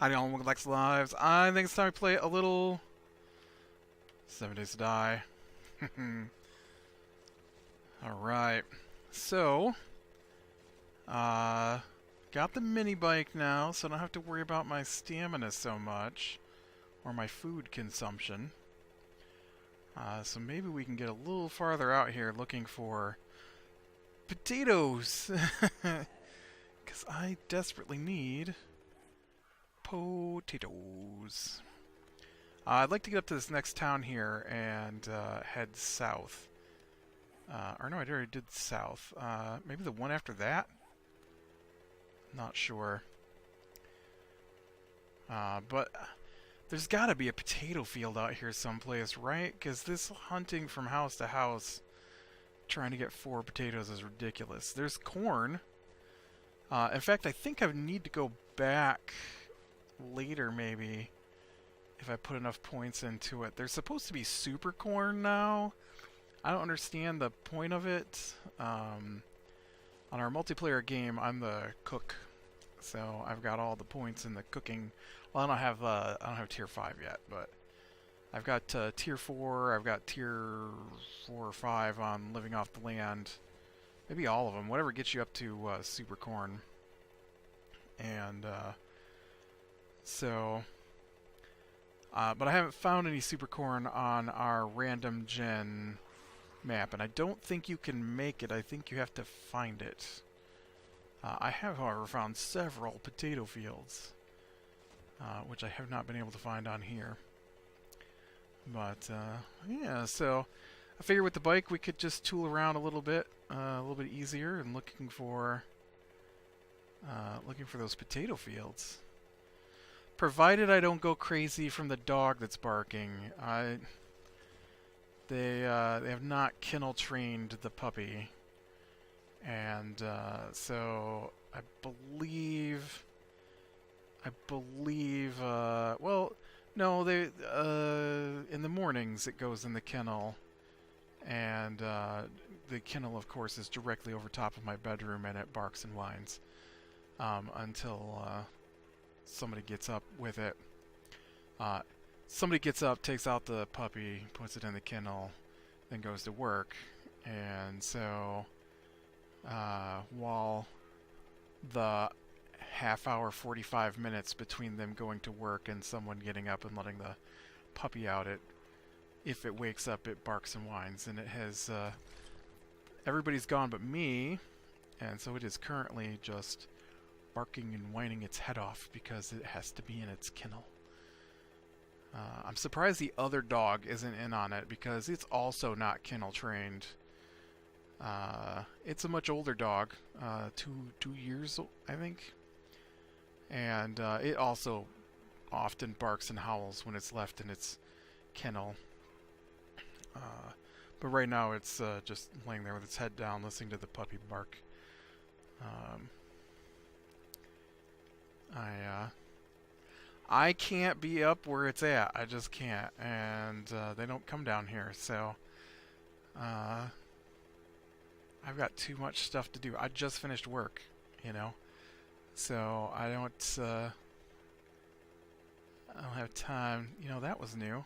Howdy all, welcome back to Lives. I think it's time to play a little 7 Days to Die. Alright. So, got the mini bike now, so I don't have to worry about my stamina so much. Or my food consumption. So maybe we can get a little farther out here looking for potatoes. Because I desperately need potatoes. I'd like to get up to this next town here and head south. Or no, I already did south. Maybe the one after that? Not sure. But there's gotta be a potato field out here someplace, right? Because this hunting from house to house trying to get 4 potatoes is ridiculous. There's corn. In fact, I think I need to go back later, maybe, if I put enough points into it. There's supposed to be super corn now. I don't understand the point of it. On our multiplayer game, I'm the cook, so I've got all the points in the cooking. Well, I don't have tier 5 yet, but I've got tier 4. I've got tier 4 or 5 on living off the land. Maybe all of them, whatever gets you up to super corn. And but I haven't found any super corn on our random gen map, and I don't think you can make it. I think you have to find it. I have, however, found several potato fields, which I have not been able to find on here. But yeah, so I figured with the bike we could just tool around a little bit easier, and looking for those potato fields. Provided I don't go crazy from the dog that's barking. They have not kennel trained the puppy, and so I believe. Well, no, they in the mornings it goes in the kennel, and the kennel, of course, is directly over top of my bedroom, and it barks and whines until somebody gets up with it. Somebody gets up, takes out the puppy, puts it in the kennel, then goes to work. And so, while the half hour, 45 minutes between them going to work and someone getting up and letting the puppy out, if it wakes up, it barks and whines. And it has, everybody's gone but me, and so it is currently just barking and whining its head off because it has to be in its kennel. I'm surprised the other dog isn't in on it because it's also not kennel trained. It's a much older dog, 2 years, I think, and it also often barks and howls when it's left in its kennel. But right now it's just laying there with its head down, listening to the puppy bark. I can't be up where it's at. I just can't, and they don't come down here, so I've got too much stuff to do. I just finished work, so I don't have time. That was new.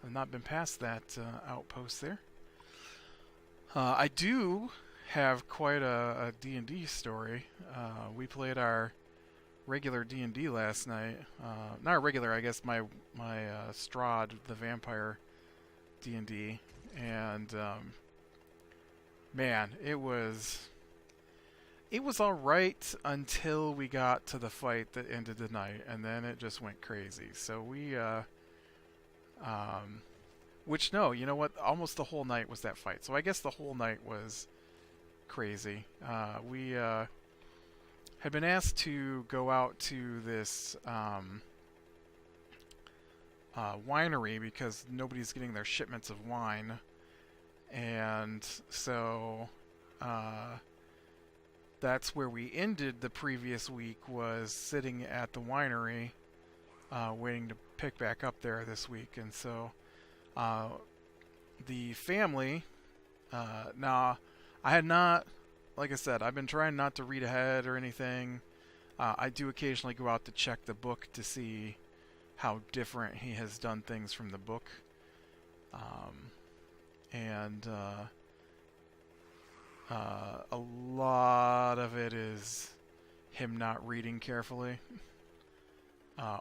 I've not been past that outpost there. I do have quite a D&D story. We played our regular D&D last night. Not regular, I guess, my Strahd, the vampire D&D. And, man, it was alright until we got to the fight that ended the night, and then it just went crazy. So we, which, no, you know what? Almost the whole night was that fight. So I guess the whole night was crazy. We had been asked to go out to this winery because nobody's getting their shipments of wine, and so that's where we ended the previous week, was sitting at the winery waiting to pick back up there this week. And so the family, now I had not like I said, I've been trying not to read ahead or anything. I do occasionally go out to check the book to see how different he has done things from the book. Um, and a lot of it is him not reading carefully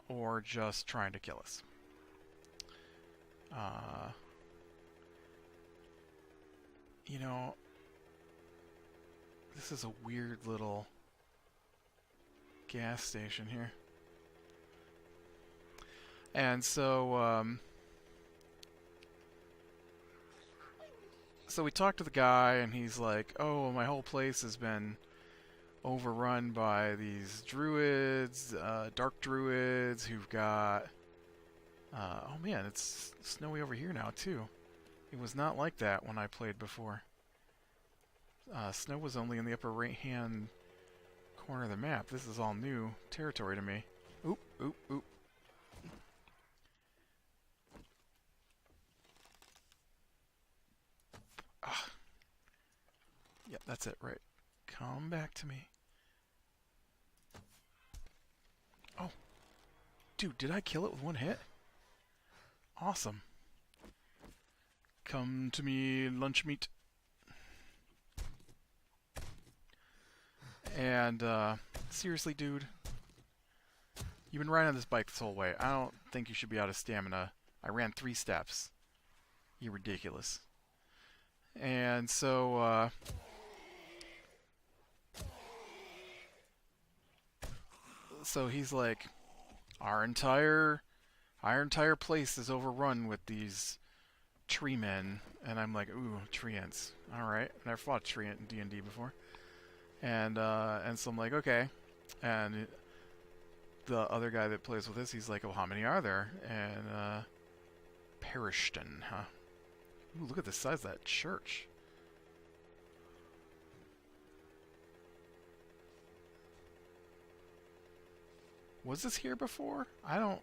or just trying to kill us. You know, this is a weird little gas station here. And so, so we talked to the guy, and he's like, oh, my whole place has been overrun by these druids, dark druids, who've got... oh man, it's snowy over here now, too. It was not like that when I played before. Snow was only in the upper right-hand corner of the map. This is all new territory to me. Oop, oop, oop. Ah. Yep, that's it, right. Come back to me. Oh. Dude, did I kill it with one hit? Awesome. Come to me, lunch meat. And, seriously, dude. You've been riding on this bike this whole way. I don't think you should be out of stamina. I ran 3 steps. You're ridiculous. And so, so he's like, our entire place is overrun with these tree men. And I'm like, ooh, treants. Alright. Never fought a treant in D&D before. And so I'm like, okay. And the other guy that plays with us, he's like, oh, how many are there? And, Perishton, huh? Ooh, look at the size of that church. Was this here before? I don't...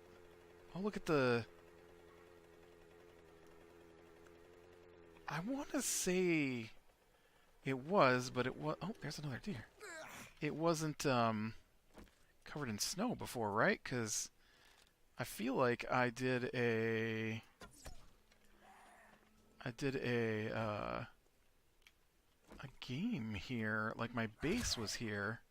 Oh, look at the... I want to say it was, but it was... Oh, there's another deer. It wasn't covered in snow before, right? Because I feel like I did a game here. Like my base was here.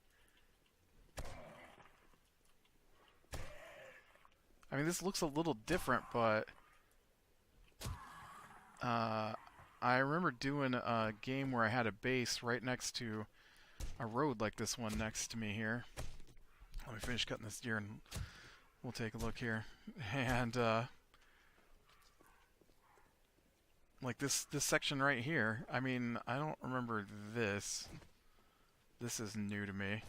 I mean, this looks a little different, but I remember doing a game where I had a base right next to a road like this one next to me here. Let me finish cutting this deer and we'll take a look here. And like this section right here, I mean, I don't remember this. This is new to me.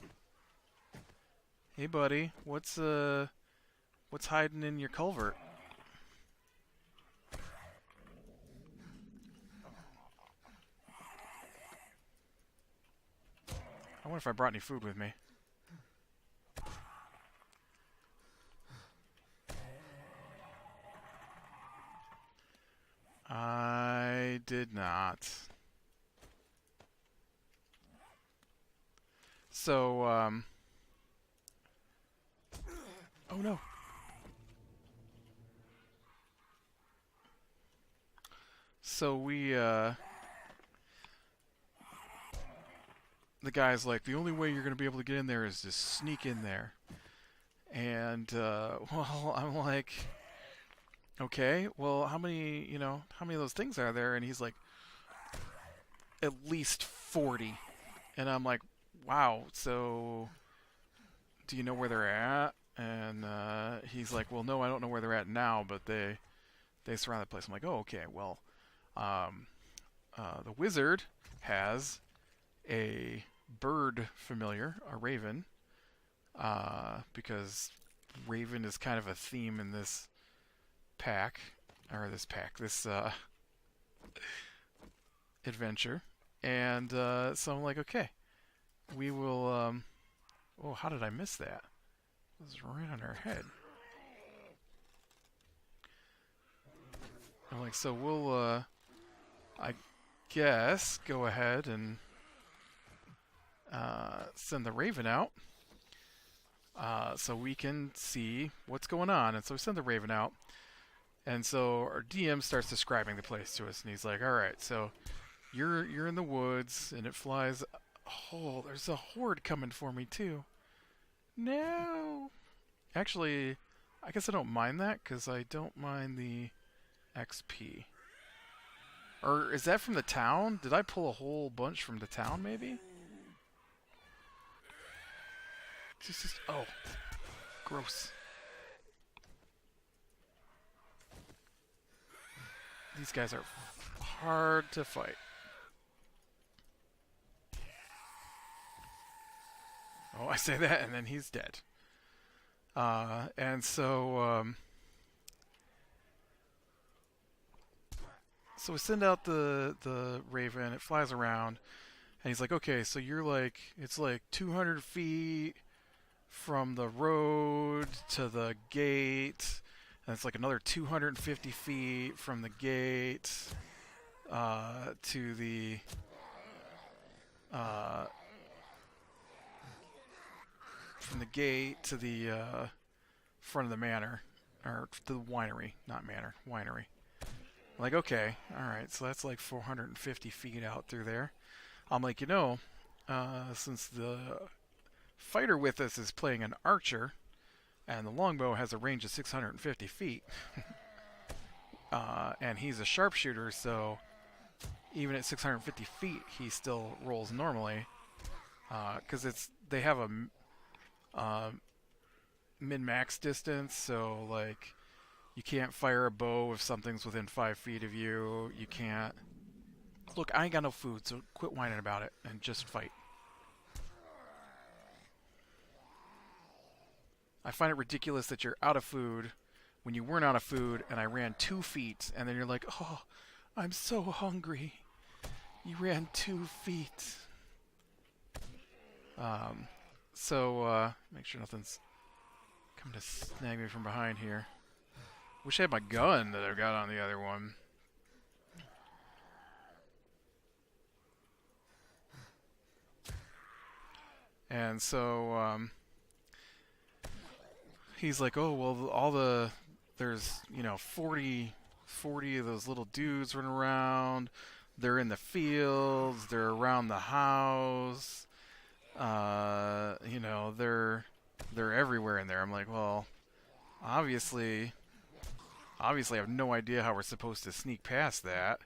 Hey buddy, what's hiding in your culvert? I wonder if I brought any food with me. I did not. So, oh no. So the guy's like, the only way you're going to be able to get in there is to sneak in there. And, well, I'm like, okay, well, how many of those things are there? And he's like, at least 40. And I'm like, wow, so do you know where they're at? And he's like, well, no, I don't know where they're at now, but they surround the place. I'm like, oh, okay, well, the wizard has a bird familiar, a raven, because raven is kind of a theme in this this adventure. And so I'm like, okay, we will, oh, how did I miss that? It was right on our head. I'm like, so we'll, I guess, go ahead and send the Raven out so we can see what's going on. And so we send the Raven out. And so our DM starts describing the place to us, and he's like, "All right, so you're in the woods, and it flies. Oh, there's a horde coming for me too. No, actually, I guess I don't mind that because I don't mind the XP. Or is that from the town? Did I pull a whole bunch from the town? Maybe. Just oh, gross. These guys are hard to fight. Oh, I say that, and then he's dead. And so, so we send out the Raven. It flies around, and he's like, "Okay, so you're like, it's like 200 feet from the road to the gate, and it's like another 250 feet from the gate to the from the gate to the front of the manor, or the winery, not manor, winery." I'm like, okay, all right, so that's like 450 feet out through there. I'm like, since the fighter with us is playing an archer, and the longbow has a range of 650 feet, and he's a sharpshooter, so even at 650 feet, he still rolls normally, because they have a min-max distance, so like you can't fire a bow if something's within 5 feet of you. You can't. Look, I ain't got no food, so quit whining about it and just fight. I find it ridiculous that you're out of food when you weren't out of food, and I ran 2 feet, and then you're like, "Oh, I'm so hungry." You ran 2 feet. So make sure nothing's coming to snag me from behind here. Wish I had my gun that I got on the other one. And so he's like, "Oh, well, there's 40 of those little dudes running around. They're in the fields. They're around the house. They're everywhere in there." I'm like, "Well, obviously I have no idea how we're supposed to sneak past that."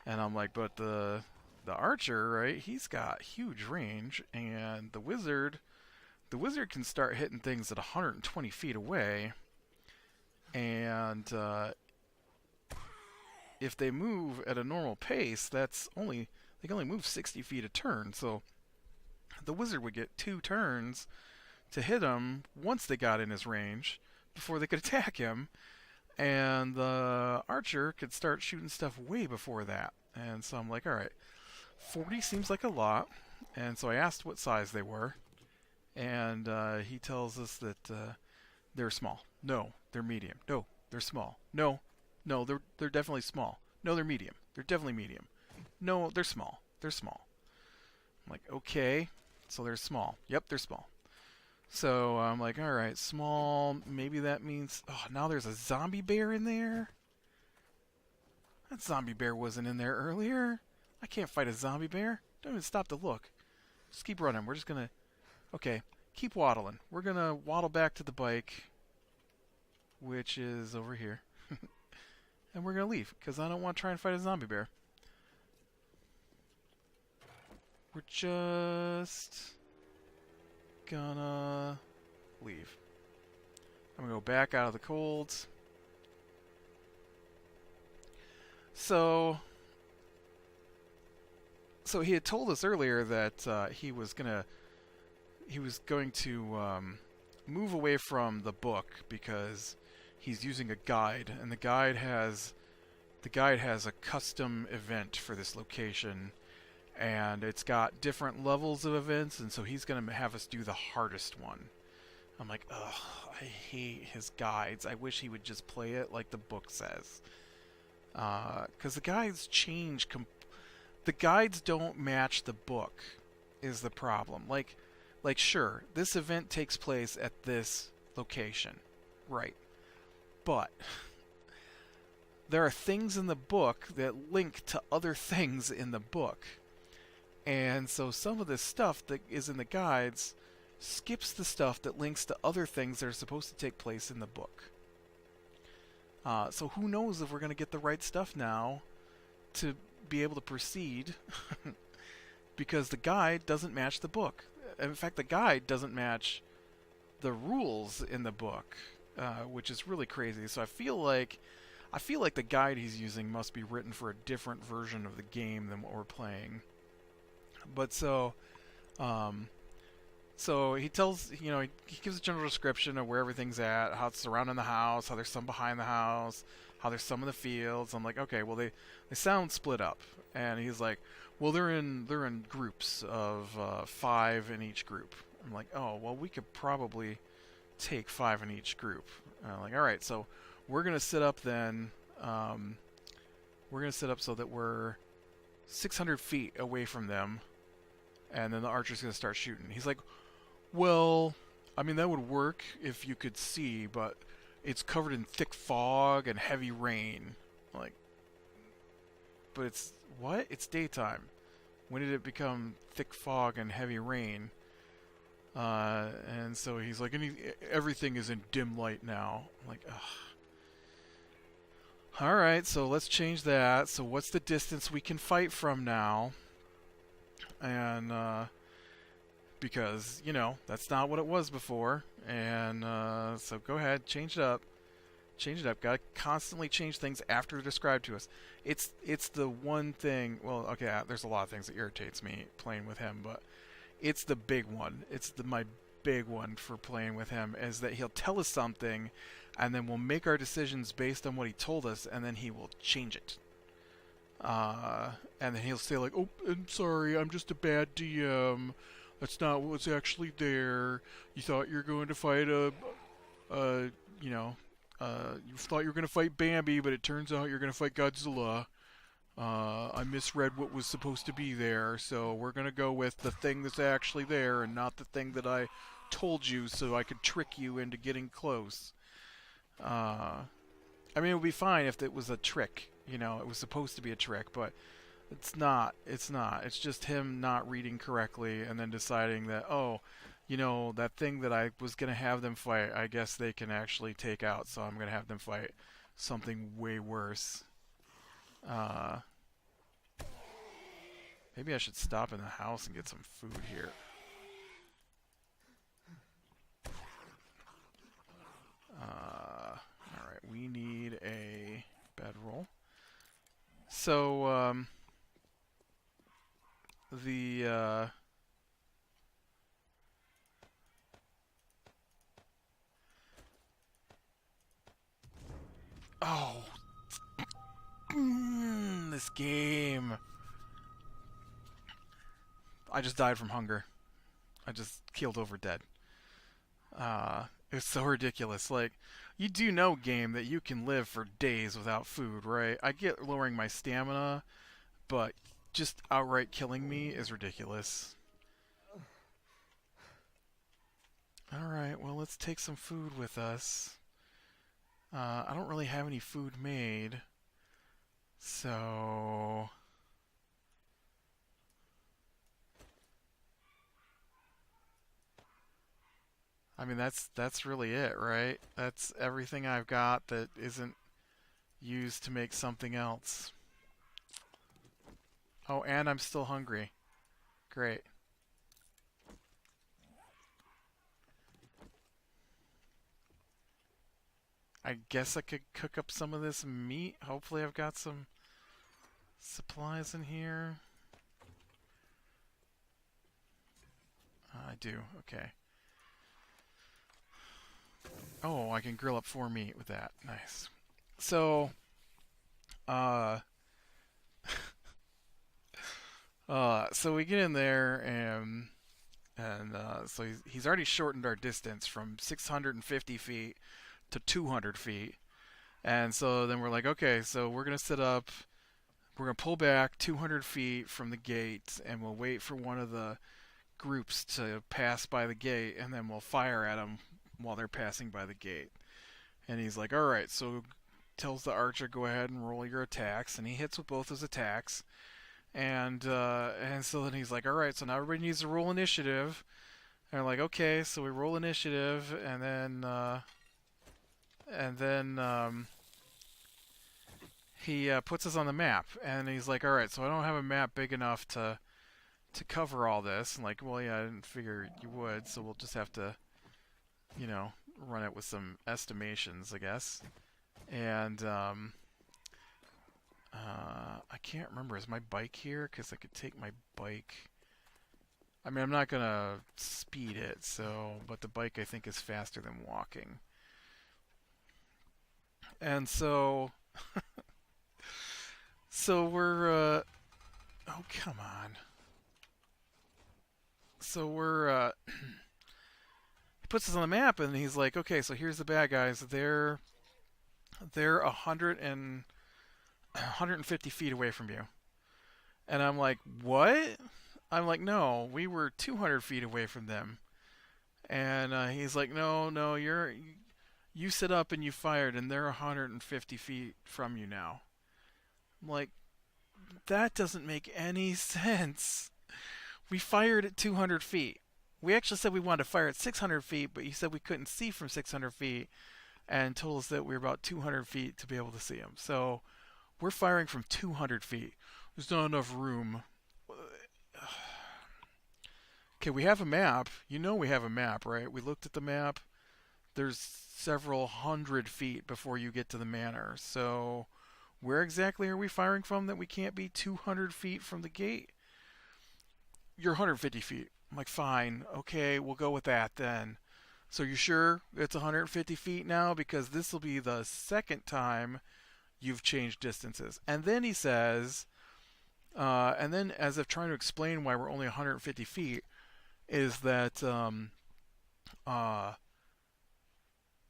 And I'm like, "But the archer, right? He's got huge range, and the wizard can start hitting things at 120 feet away, and if they move at a normal pace, they can only move 60 feet a turn. So the wizard would get 2 turns to hit him once they got in his range before they could attack him, and the archer could start shooting stuff way before that." And so I'm like, "All right, 40 seems like a lot." And so I asked what size they were, and he tells us that they're small. No, they're medium. No, they're small. No, they're definitely small. No, they're medium. They're definitely medium. No, they're small. They're small. I'm like, okay, so they're small. Yep, they're small. So I'm like, all right, small. Maybe that means, oh, now there's a zombie bear in there. That zombie bear wasn't in there earlier. I can't fight a zombie bear. Don't even stop to look. Just keep running. We're just gonna, okay, keep waddling. We're gonna waddle back to the bike, which is over here. And we're gonna leave, because I don't want to try and fight a zombie bear. We're just gonna leave. I'm gonna go back out of the cold. So he had told us earlier that he was going to move away from the book because he's using a guide, and the guide has a custom event for this location, and it's got different levels of events, and so he's going to have us do the hardest one. I'm like, ugh, I hate his guides. I wish he would just play it like the book says. Because the guides change. The guides don't match the book. is the problem. Like sure, this event takes place at this location, right? But there are things in the book that link to other things in the book. And so some of this stuff that is in the guides skips the stuff that links to other things that are supposed to take place in the book. So who knows if we're going to get the right stuff now to be able to proceed because the guide doesn't match the book. In fact, the guide doesn't match the rules in the book, which is really crazy. So I feel like the guide he's using must be written for a different version of the game than what we're playing. But so he tells, he gives a general description of where everything's at, how it's surrounding the house, how there's some behind the house, how there's some in the fields. I'm like, okay, well they sound split up, and he's like, well they're in groups of 5 in each group. I'm like, oh well, we could probably take 5 in each group. I'm like, all right, so we're gonna set up then. We're gonna set up so that we're 600 feet away from them, and then the archer's gonna start shooting. He's like, well, I mean, that would work if you could see, but it's covered in thick fog and heavy rain. Like, but it's, what? It's daytime. When did it become thick fog and heavy rain? And so he's like, everything is in dim light now. I'm like, ugh. Alright, so let's change that. So what's the distance we can fight from now? And, because, that's not what it was before. And, so go ahead, change it up. Change it up. Gotta constantly change things after they're described to us. It's the one thing, well, okay, there's a lot of things that irritates me playing with him, but it's the big one. It's my big one for playing with him, is that he'll tell us something, and then we'll make our decisions based on what he told us, and then he will change it. And then he'll say like, oh, I'm sorry, I'm just a bad DM. That's not what's actually there. You thought you were going to fight you thought you were going to fight Bambi, but it turns out you're going to fight Godzilla. I misread what was supposed to be there, so we're going to go with the thing that's actually there and not the thing that I told you so I could trick you into getting close. I mean, it would be fine if it was a trick. It was supposed to be a trick, but it's not. It's not. It's just him not reading correctly and then deciding that, oh, that thing that I was going to have them fight, I guess they can actually take out, so I'm going to have them fight something way worse. Maybe I should stop in the house and get some food here. Alright, we need a bedroll. So, oh, this game. I just died from hunger. I just keeled over dead. It's so ridiculous. Like, you do know, game, that you can live for days without food, right? I get lowering my stamina, but just outright killing me is ridiculous. Alright, well, let's take some food with us. I don't really have any food made, so... I mean, that's really it, right? That's everything I've got that isn't used to make something else. Oh, and I'm still hungry. Great. I guess I could cook up some of this meat. Hopefully I've got some supplies in here. I do. Okay. Oh, I can grill up 4 meat with that. Nice. So, so we get in there, and so he's already shortened our distance from 650 feet to 200 feet. And so then we're like, okay, so we're going to set up, we're going to pull back 200 feet from the gate, and we'll wait for one of the groups to pass by the gate, and then we'll fire at them while they're passing by the gate. And he's like, all right, so tells the archer, go ahead and roll your attacks, and he hits with both his attacks. And so then he's like, all right, so now everybody needs to roll initiative. And they're like, okay, so we roll initiative, and then he puts us on the map, and he's like, all right, so I don't have a map big enough to cover all this. And like, well, yeah, I didn't figure you would, so we'll just have to, run it with some estimations, I guess. And I can't remember, is my bike here? Because I could take my bike. I mean, I'm not gonna speed it, but the bike I think is faster than walking. And so we're, oh, come on. So he puts us on the map, and he's like, okay, so here's the bad guys. They're 150 feet away from you. And I'm like, what? I'm like, no, we were 200 feet away from them. And he's like, no, you set up and you fired, and they're 150 feet from you now. I'm like, that doesn't make any sense. We fired at 200 feet. We actually said we wanted to fire at 600 feet, but you said we couldn't see from 600 feet and told us that we were about 200 feet to be able to see them. So we're firing from 200 feet. There's not enough room. Okay, we have a map. You know we have a map, right? We looked at the map. There's several hundred feet before you get to the manor. So where exactly are we firing from that we can't be 200 feet from the gate? You're 150 feet. I'm like, fine. Okay, we'll go with that then. So you're sure it's 150 feet now? Because this will be the second time you've changed distances. And then he says, and then as if trying to explain why we're only 150 feet, is that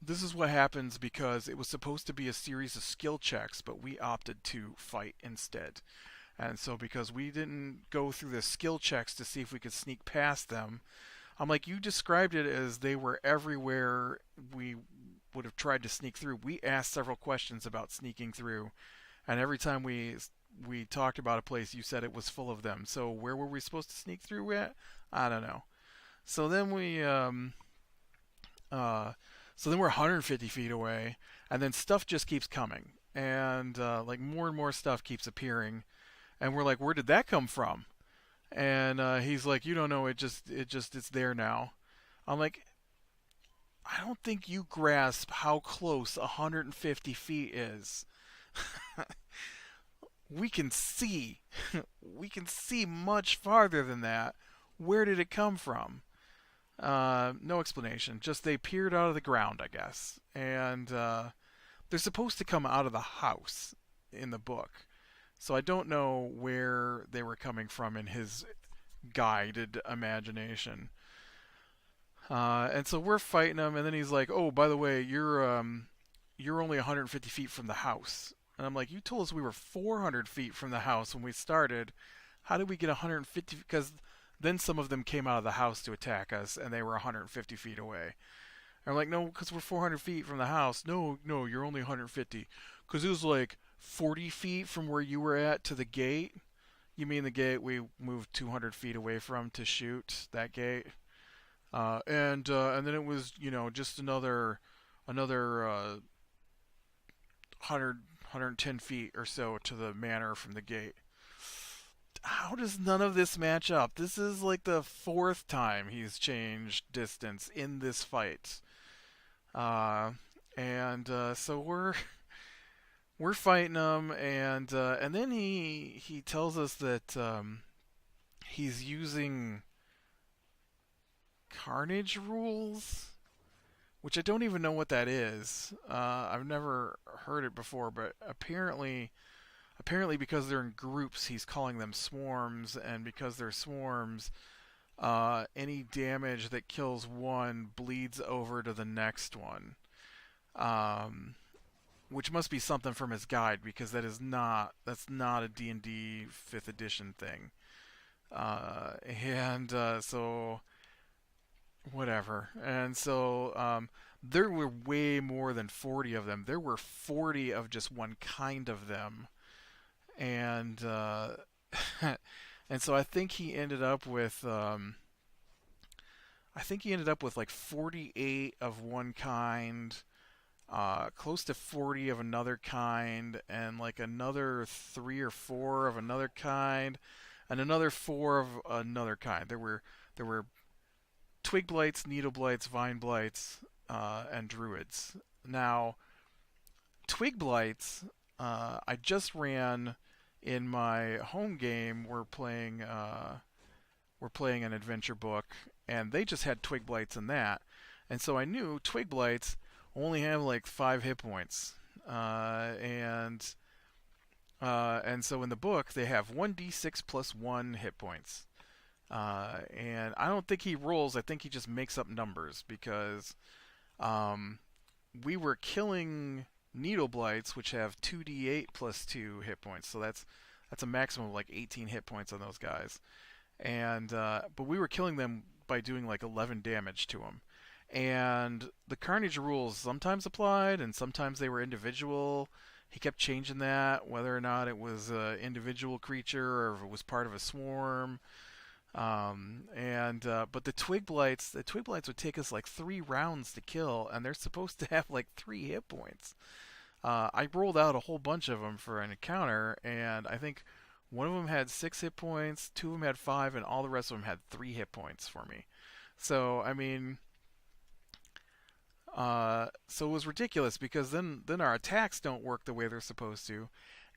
this is what happens because it was supposed to be a series of skill checks, but we opted to fight instead. And so because we didn't go through the skill checks to see if we could sneak past them, I'm like, you described it as they were everywhere we would have tried to sneak through. We asked several questions about sneaking through, and every time we talked about a place, you said it was full of them. So where were we supposed to sneak through at? I don't know. So then we're 150 feet away, and then stuff just keeps coming, and like more and more stuff keeps appearing, and we're like, where did that come from? And he's like, you don't know, it's there now. I'm like, I don't think you grasp how close 150 feet is. We can see. We can see much farther than that. Where did it come from? No explanation. Just they peered out of the ground, I guess. And they're supposed to come out of the house in the book. So I don't know where they were coming from in his guided imagination. And so we're fighting him, and then he's like, "Oh, by the way, you're only 150 feet from the house." And I'm like, "You told us we were 400 feet from the house when we started. How did we get 150? Because then some of them came out of the house to attack us, and they were 150 feet away." And I'm like, "No, because we're 400 feet from the house." No, you're only 150. Because it was like 40 feet from where you were at to the gate. You mean the gate we moved 200 feet away from to shoot that gate? And then it was just another 110 feet or so to the manor from the gate. How does none of this match up? This is like the fourth time he's changed distance in this fight. So we're fighting him, and then he tells us that he's using carnage rules, which I don't even know what that is. I've never heard it before, but apparently because they're in groups, he's calling them swarms, and because they're swarms, any damage that kills one bleeds over to the next one. Which must be something from his guide, because that's not a D&D 5th edition thing. And so whatever. And so there were way more than 40 of them. There were 40 of just one kind of them, and and so I think he ended up with like 48 of one kind, close to 40 of another kind, and like another 3 or 4 of another kind, and another 4 of another kind. There were twig blights, needle blights, vine blights, and druids. Now, twig blights, I just ran in my home game. We're playing an adventure book, and they just had twig blights in that, and so I knew twig blights only have like 5 hit points, and so in the book they have 1d6 plus 1 hit points. And I don't think he rolls. I think he just makes up numbers because um, we were killing needle blights, which have 2d8 plus 2 hit points. So that's a maximum of like 18 hit points on those guys. And but we were killing them by doing like 11 damage to them. And the Carnage rules sometimes applied, and sometimes they were individual. He kept changing that, whether or not it was an individual creature or if it was part of a swarm. And but the twig blights would take us like 3 rounds to kill, and they're supposed to have like 3 hit points. I rolled out a whole bunch of them for an encounter, and I think one of them had 6 hit points, two of them had 5, and all the rest of them had 3 hit points for me. So I mean, so it was ridiculous because then our attacks don't work the way they're supposed to,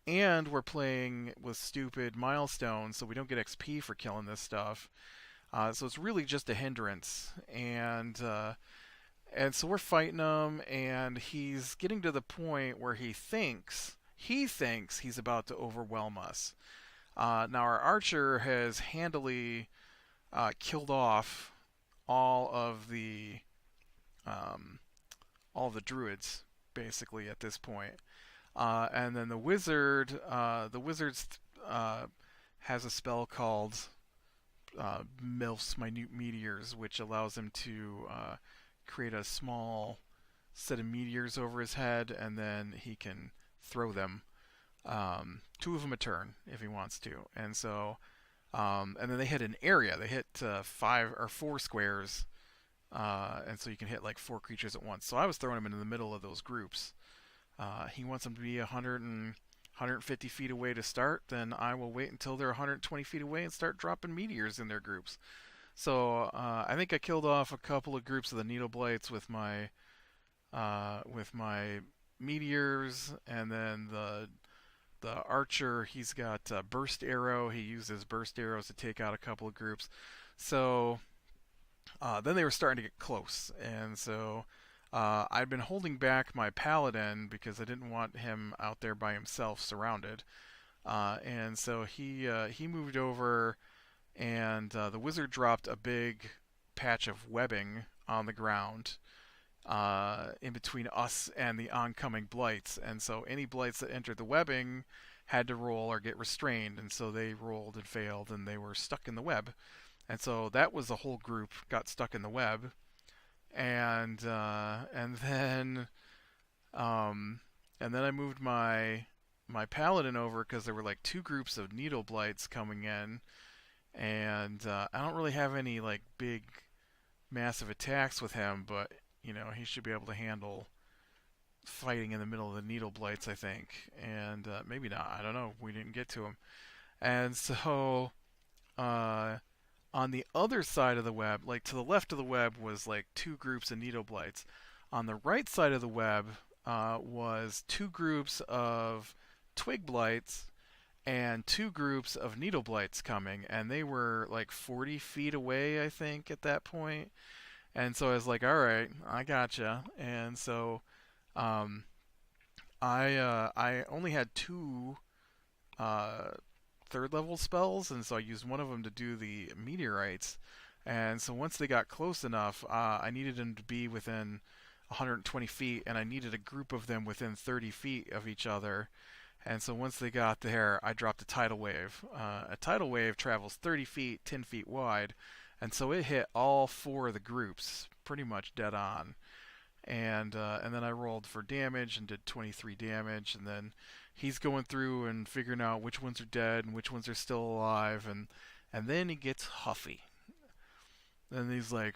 and we're playing with stupid milestones, so we don't get XP for killing this stuff. So it's really just a hindrance, and so we're fighting him, and he's getting to the point where he thinks he's about to overwhelm us. Now our archer has handily killed off all of the um, all of the druids basically at this point. And then the wizard has a spell called Milf's Minute Meteors, which allows him to create a small set of meteors over his head, and then he can throw them, 2 of them a turn if he wants to. And so, and then they hit an area. They hit 5 or 4 squares, and so you can hit like 4 creatures at once. So I was throwing him into the middle of those groups. He wants them to be 150 feet away to start, then I will wait until they're 120 feet away and start dropping meteors in their groups. So I think I killed off a couple of groups of the needle blights with my meteors, and then the archer, he's got burst arrow. He uses burst arrows to take out a couple of groups. So then they were starting to get close, and so I'd been holding back my paladin because I didn't want him out there by himself, surrounded. And so he moved over, and the wizard dropped a big patch of webbing on the ground in between us and the oncoming blights. And so any blights that entered the webbing had to roll or get restrained, and so they rolled and failed, and they were stuck in the web. And so that was the whole group got stuck in the web, and then I moved my paladin over because there were like 2 groups of needle blights coming in, and I don't really have any like big massive attacks with him, but he should be able to handle fighting in the middle of the needle blights, I think, and maybe not. I don't know. We didn't get to him, and so uh, on the other side of the web, like to the left of the web, was like 2 groups of needle blights. On the right side of the web was 2 groups of twig blights and 2 groups of needle blights coming, and they were like 40 feet away, I think, at that point. And so I was like, all right, I gotcha. And so um, I only had 2 uh, 3rd level spells, and so I used one of them to do the meteorites. And so once they got close enough, I needed them to be within 120 feet, and I needed a group of them within 30 feet of each other. And so once they got there, I dropped a tidal wave. A tidal wave travels 30 feet, 10 feet wide, and so it hit all four of the groups pretty much dead on. And then I rolled for damage and did 23 damage, and then he's going through and figuring out which ones are dead and which ones are still alive, and then he gets huffy. Then he's like,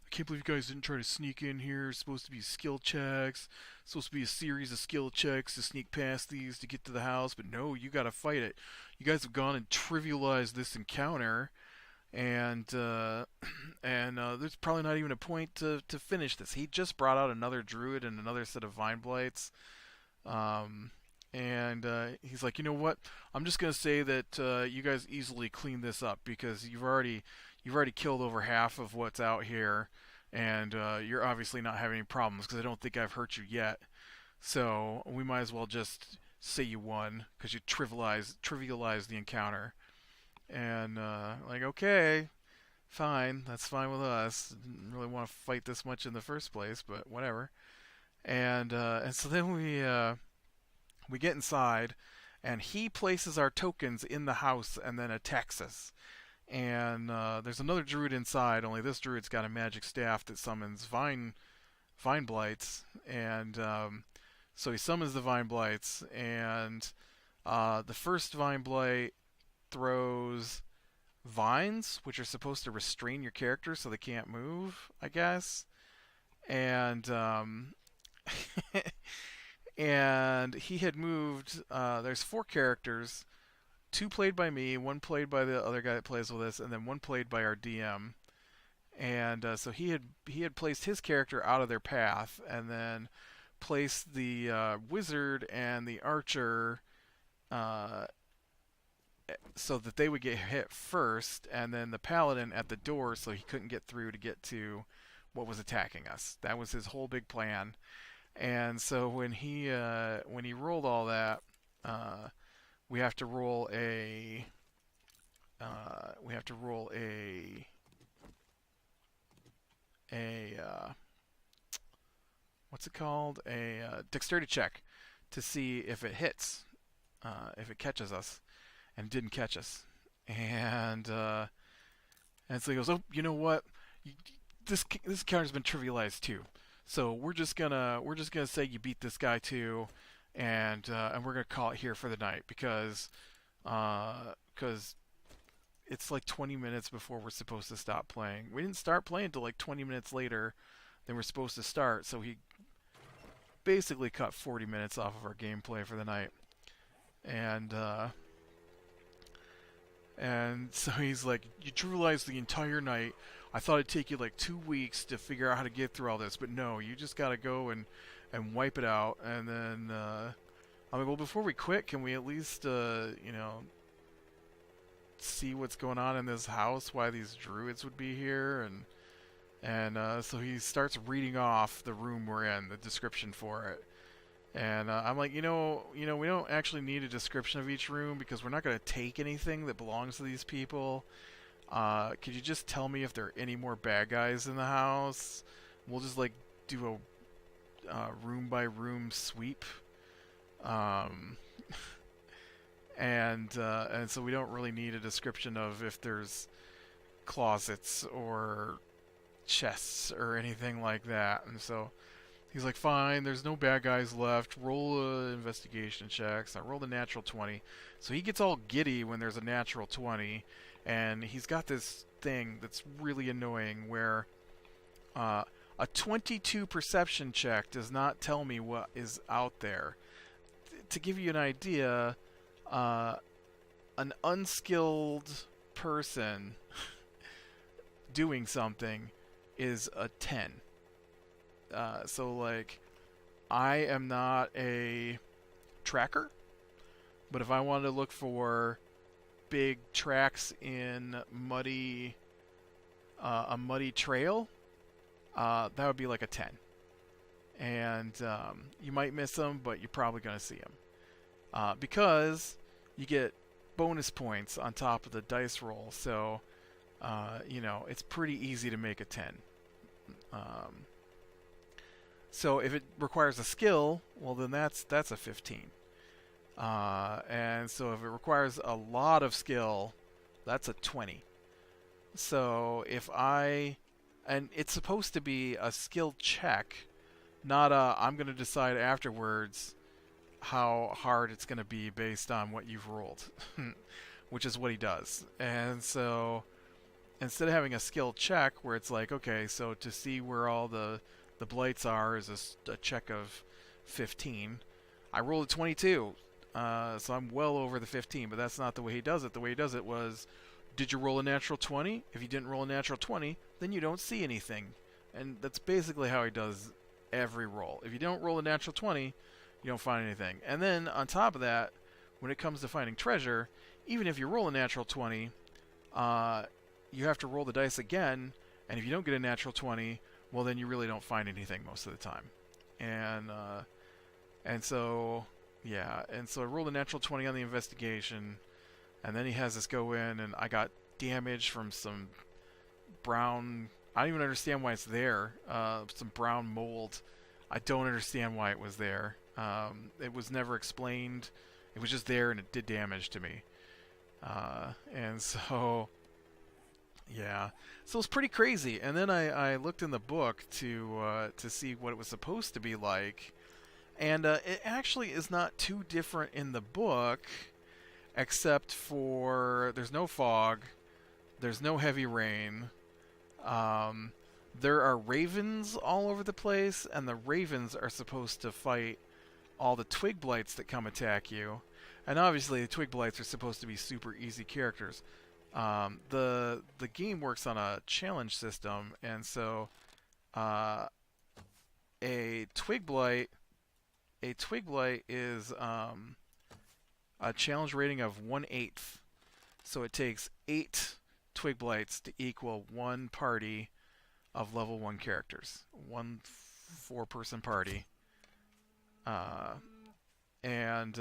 I can't believe you guys didn't try to sneak in here. It's supposed to be skill checks. It's supposed to be a series of skill checks to sneak past these to get to the house. But no, you gotta fight it. You guys have gone and trivialized this encounter. And there's probably not even a point to finish this. He just brought out another druid and another set of vine blights. Um, and he's like, you know what? I'm just gonna say that you guys easily clean this up because you've already killed over half of what's out here, and you're obviously not having any problems because I don't think I've hurt you yet. So we might as well just say you won because you trivialized the encounter. And like, okay, fine, that's fine with us. Didn't really want to fight this much in the first place, but whatever. And so then we get inside, and he places our tokens in the house and then attacks us. And there's another druid inside. Only this druid's got a magic staff that summons vine blights, and so he summons the vine blights, and the first vine blight throws vines, which are supposed to restrain your character so they can't move, I guess. And and he had moved. There's four characters, two played by me, one played by the other guy that plays with us, and then one played by our DM. And so he had placed his character out of their path, and then placed the wizard and the archer so that they would get hit first, and then the paladin at the door so he couldn't get through to get to what was attacking us. That was his whole big plan. And so when he rolled all that, we have to roll a we have to roll a what's it called, a dexterity check to see if it hits, if it catches us, and it didn't catch us. And so he goes, oh, you know what, this encounter's been trivialized too, so we're just gonna say you beat this guy too, and we're gonna call it here for the night because it's like 20 minutes before we're supposed to stop playing. We didn't start playing until like 20 minutes later than we're supposed to start, so he basically cut 40 minutes off of our gameplay for the night. And so he's like, you trivialized the entire night. I thought it'd take you like 2 weeks to figure out how to get through all this, but no, you just gotta go and wipe it out. And then I'm like, well, before we quit, can we at least see what's going on in this house? Why these druids would be here? And so he starts reading off the room we're in, the description for it. And I'm like, we don't actually need a description of each room because we're not going to take anything that belongs to these people. Could you just tell me if there are any more bad guys in the house? We'll just like do a room by room sweep. And so we don't really need a description of if there's closets or chests or anything like that. And so he's like, fine, there's no bad guys left. Roll a investigation check. So I rolled a natural 20. So he gets all giddy when there's a natural 20. And he's got this thing that's really annoying where a 22 perception check does not tell me what is out there. To give you an idea, an unskilled person doing something is a 10. So, like, I am not a tracker, but if I wanted to look for big tracks in a muddy trail, that would be like a 10. And you might miss them, but you're probably going to see them. Because you get bonus points on top of the dice roll, so, it's pretty easy to make a 10. So if it requires a skill, well then that's a 15. And so if it requires a lot of skill, that's a 20. So if I... And it's supposed to be a skill check, not a I'm going to decide afterwards how hard it's going to be based on what you've rolled, which is what he does. And so instead of having a skill check where it's like, okay, so to see where all the blights are is a check of 15, I rolled a 22. So I'm well over the 15, but that's not the way he does it. The way he does it was, did you roll a natural 20? If you didn't roll a natural 20, then you don't see anything. And that's basically how he does every roll. If you don't roll a natural 20, you don't find anything. And then on top of that, when it comes to finding treasure, even if you roll a natural 20, you have to roll the dice again, and if you don't get a natural 20, well, then you really don't find anything most of the time. And so, yeah, and so I rolled a natural 20 on the investigation, and then he has us go in, and I got damage from some brown... I don't even understand why it's there. Some brown mold. I don't understand why it was there. It was never explained. It was just there, and it did damage to me. And so... Yeah, so it's pretty crazy. And then I looked in the book to see what it was supposed to be like, and it actually is not too different in the book, except for there's no fog, there's no heavy rain, there are ravens all over the place, and the ravens are supposed to fight all the twig blights that come attack you, and obviously the twig blights are supposed to be super easy characters. The game works on a challenge system, and so a twig blight is a challenge rating of 1/8. So it takes 8 twig blights to equal one party of level 1 characters, one 4-person party, and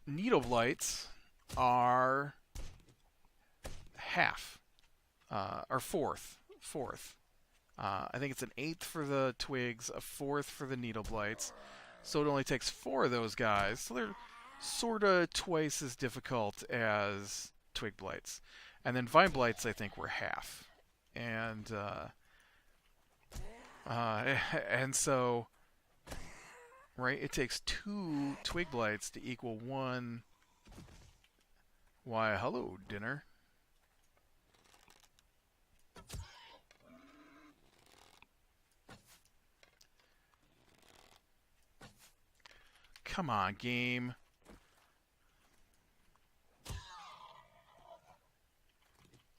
needle blights are half, or fourth. I think it's an 1/8 for the twigs, a 1/4 for the needle blights. So it only takes 4 of those guys. So they're sort of twice as difficult as twig blights. And then vine blights, I think, were half. And and so, right, it takes 2 twig blights to equal 1. Why, hello, dinner. Come on, game.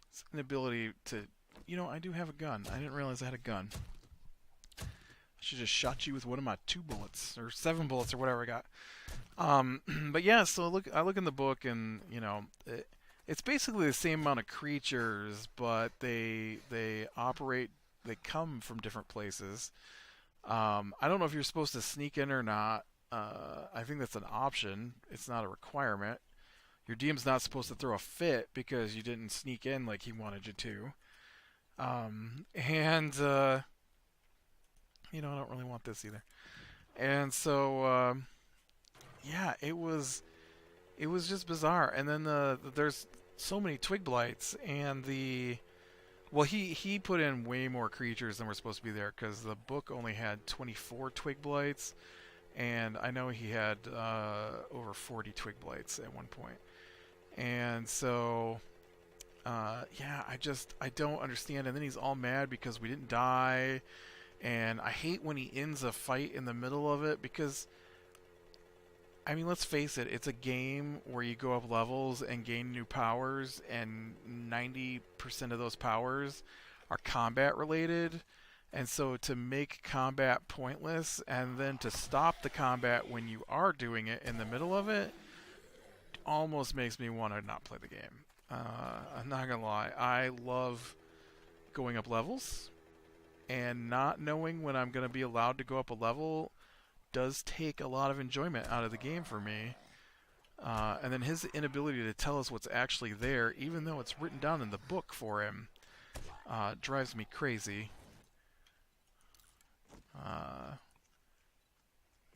It's an ability to... You know, I do have a gun. I didn't realize I had a gun. I should just shot you with one of my 2 bullets, or 7 bullets, or whatever I got. But yeah, so I look in the book, and, you know, it's basically the same amount of creatures, but they come from different places. I don't know if you're supposed to sneak in or not. I think that's an option. It's not a requirement. Your DM's not supposed to throw a fit because you didn't sneak in like he wanted you to. And you know, I don't really want this either. And so, yeah, it was just bizarre. And then there's so many twig blights, and well, he put in way more creatures than were supposed to be there, because the book only had 24 twig blights, and I know he had over 40 twig blights at one point. And so, yeah, I don't understand. And then he's all mad because we didn't die, and I hate when he ends a fight in the middle of it, because, I mean, let's face it, it's a game where you go up levels and gain new powers, and 90% of those powers are combat related. And so to make combat pointless, and then to stop the combat when you are doing it in the middle of it, almost makes me want to not play the game. I'm not gonna lie, I love going up levels, and not knowing when I'm gonna be allowed to go up a level does take a lot of enjoyment out of the game for me. And then his inability to tell us what's actually there, even though it's written down in the book for him, drives me crazy.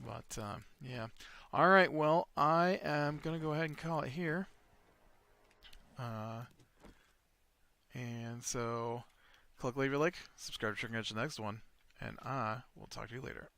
But, yeah. All right, well, I am going to go ahead and call it here. And so, click leave your like, subscribe to catch the next one, and I will talk to you later.